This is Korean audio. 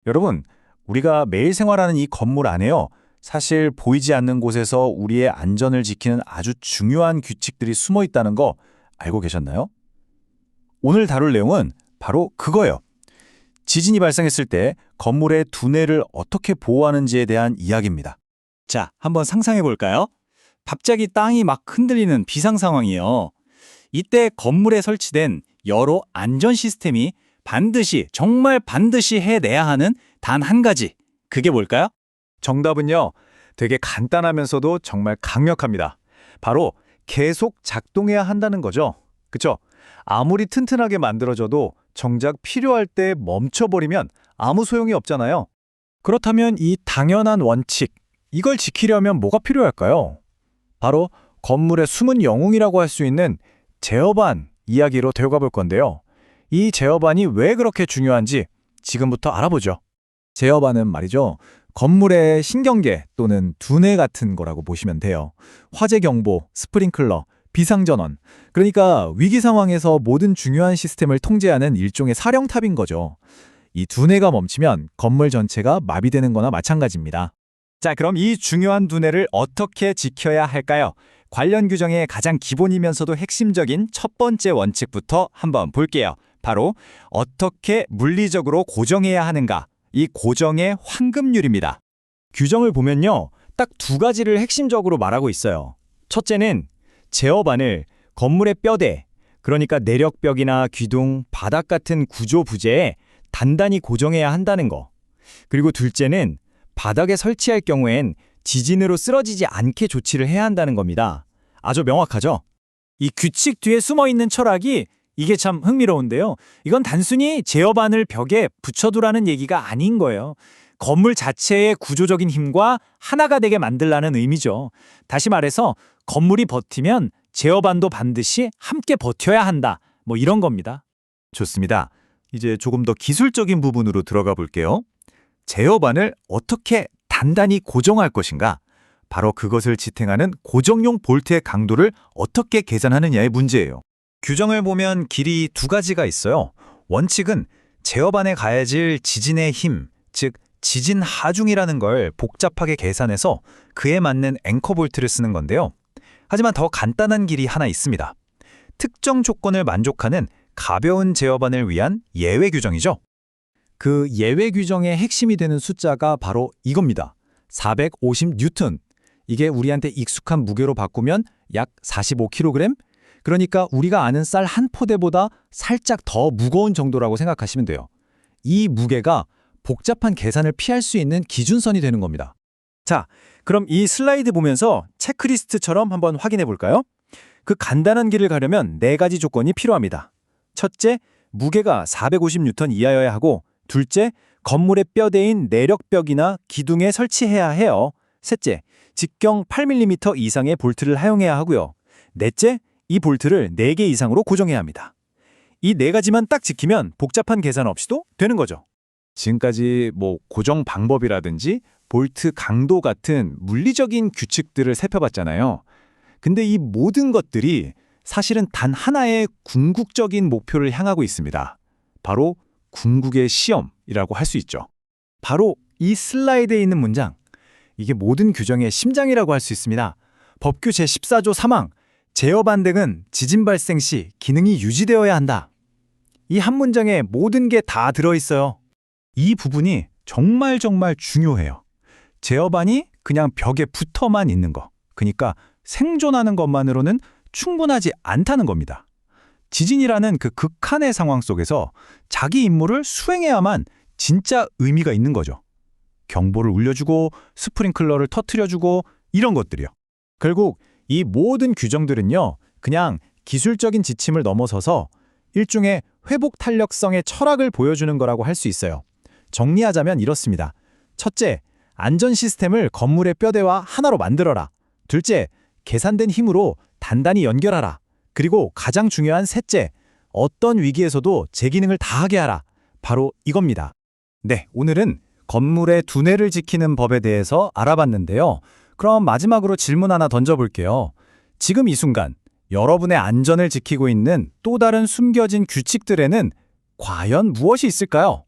여러분, 우리가 매일 생활하는 이 건물 안에요. 사실 보이지 않는 곳에서 우리의 안전을 지키는 아주 중요한 규칙들이 숨어 있다는 거 알고 계셨나요? 오늘 다룰 내용은 바로 그거예요. 지진이 발생했을 때 건물의 두뇌를 어떻게 보호하는지에 대한 이야기입니다. 자, 한번 상상해 볼까요? 갑자기 땅이 막 흔들리는 비상 상황이에요. 이때 건물에 설치된 여러 안전 시스템이 정말 반드시 해내야 하는 단 한 가지. 그게 뭘까요? 정답은요, 되게 간단하면서도 정말 강력합니다. 바로 계속 작동해야 한다는 거죠. 그쵸? 아무리 튼튼하게 만들어져도 정작 필요할 때 멈춰버리면 아무 소용이 없잖아요. 그렇다면 이 당연한 원칙, 이걸 지키려면 뭐가 필요할까요? 바로 건물의 숨은 영웅이라고 할 수 있는 제어반 이야기로 되어가 볼 건데요. 이 제어반이 왜 그렇게 중요한지 지금부터 알아보죠. 제어반은 말이죠. 건물의 신경계 또는 두뇌 같은 거라고 보시면 돼요. 화재 경보, 스프링클러, 비상전원. 그러니까 위기 상황에서 모든 중요한 시스템을 통제하는 일종의 사령탑인 거죠. 이 두뇌가 멈추면 건물 전체가 마비되는 거나 마찬가지입니다. 자, 그럼 이 중요한 두뇌를 어떻게 지켜야 할까요? 관련 규정의 가장 기본이면서도 핵심적인 첫 번째 원칙부터 한번 볼게요. 바로 어떻게 물리적으로 고정해야 하는가? 이 고정의 황금률입니다. 규정을 보면요, 딱 두 가지를 핵심적으로 말하고 있어요. 첫째는 제어반을 건물의 뼈대, 그러니까 내력벽이나 기둥, 바닥 같은 구조 부재에 단단히 고정해야 한다는 거. 그리고 둘째는 바닥에 설치할 경우엔 지진으로 쓰러지지 않게 조치를 해야 한다는 겁니다. 아주 명확하죠? 이 규칙 뒤에 숨어있는 철학이 이게 참 흥미로운데요. 이건 단순히 제어반을 벽에 붙여두라는 얘기가 아닌 거예요. 건물 자체의 구조적인 힘과 하나가 되게 만들라는 의미죠. 다시 말해서 건물이 버티면 제어반도 반드시 함께 버텨야 한다. 뭐 이런 겁니다. 좋습니다. 이제 조금 더 기술적인 부분으로 들어가 볼게요. 제어반을 어떻게 단단히 고정할 것인가? 바로 그것을 지탱하는 고정용 볼트의 강도를 어떻게 계산하느냐의 문제예요. 규정을 보면 길이 두 가지가 있어요. 원칙은 제어반에 가해질 지진의 힘, 즉 지진 하중이라는 걸 복잡하게 계산해서 그에 맞는 앵커 볼트를 쓰는 건데요. 하지만 더 간단한 길이 하나 있습니다. 특정 조건을 만족하는 가벼운 제어반을 위한 예외 규정이죠. 그 예외 규정의 핵심이 되는 숫자가 바로 이겁니다. 450뉴턴. 이게 우리한테 익숙한 무게로 바꾸면 약 45kg? 그러니까 우리가 아는 쌀 한 포대보다 살짝 더 무거운 정도라고 생각하시면 돼요. 이 무게가 복잡한 계산을 피할 수 있는 기준선이 되는 겁니다. 자, 그럼 이 슬라이드 보면서 체크리스트처럼 한번 확인해 볼까요? 그 간단한 길을 가려면 네 가지 조건이 필요합니다. 첫째, 무게가 450뉴턴 이하여야 하고, 둘째, 건물의 뼈대인 내력벽이나 기둥에 설치해야 해요. 셋째, 직경 8mm 이상의 볼트를 사용해야 하고요. 넷째, 이 볼트를 4개 이상으로 고정해야 합니다. 이 네 가지만 딱 지키면 복잡한 계산 없이도 되는 거죠. 지금까지 고정 방법이라든지 볼트 강도 같은 물리적인 규칙들을 살펴봤잖아요. 근데 이 모든 것들이 사실은 단 하나의 궁극적인 목표를 향하고 있습니다. 바로 궁극의 시험이라고 할 수 있죠. 바로 이 슬라이드에 있는 문장. 이게 모든 규정의 심장이라고 할 수 있습니다. 법규 제14조 3항. 제어반 등은 지진 발생 시 기능이 유지되어야 한다. 이 한 문장에 모든 게 다 들어있어요. 이 부분이 정말 중요해요. 제어반이 그냥 벽에 붙어만 있는 거, 그러니까 생존하는 것만으로는 충분하지 않다는 겁니다. 지진이라는 그 극한의 상황 속에서 자기 임무를 수행해야만 진짜 의미가 있는 거죠. 경보를 울려주고 스프링클러를 터트려주고 이런 것들이요. 결국 이 모든 규정들은요, 그냥 기술적인 지침을 넘어서서 일종의 회복 탄력성의 철학을 보여주는 거라고 할 수 있어요. 정리하자면 이렇습니다. 첫째, 안전 시스템을 건물의 뼈대와 하나로 만들어라. 둘째, 계산된 힘으로 단단히 연결하라. 그리고 가장 중요한 셋째, 어떤 위기에서도 제 기능을 다하게 하라. 바로 이겁니다. 네, 오늘은 건물의 두뇌를 지키는 법에 대해서 알아봤는데요. 그럼 마지막으로 질문 하나 던져볼게요. 지금 이 순간 여러분의 안전을 지키고 있는 또 다른 숨겨진 규칙들에는 과연 무엇이 있을까요?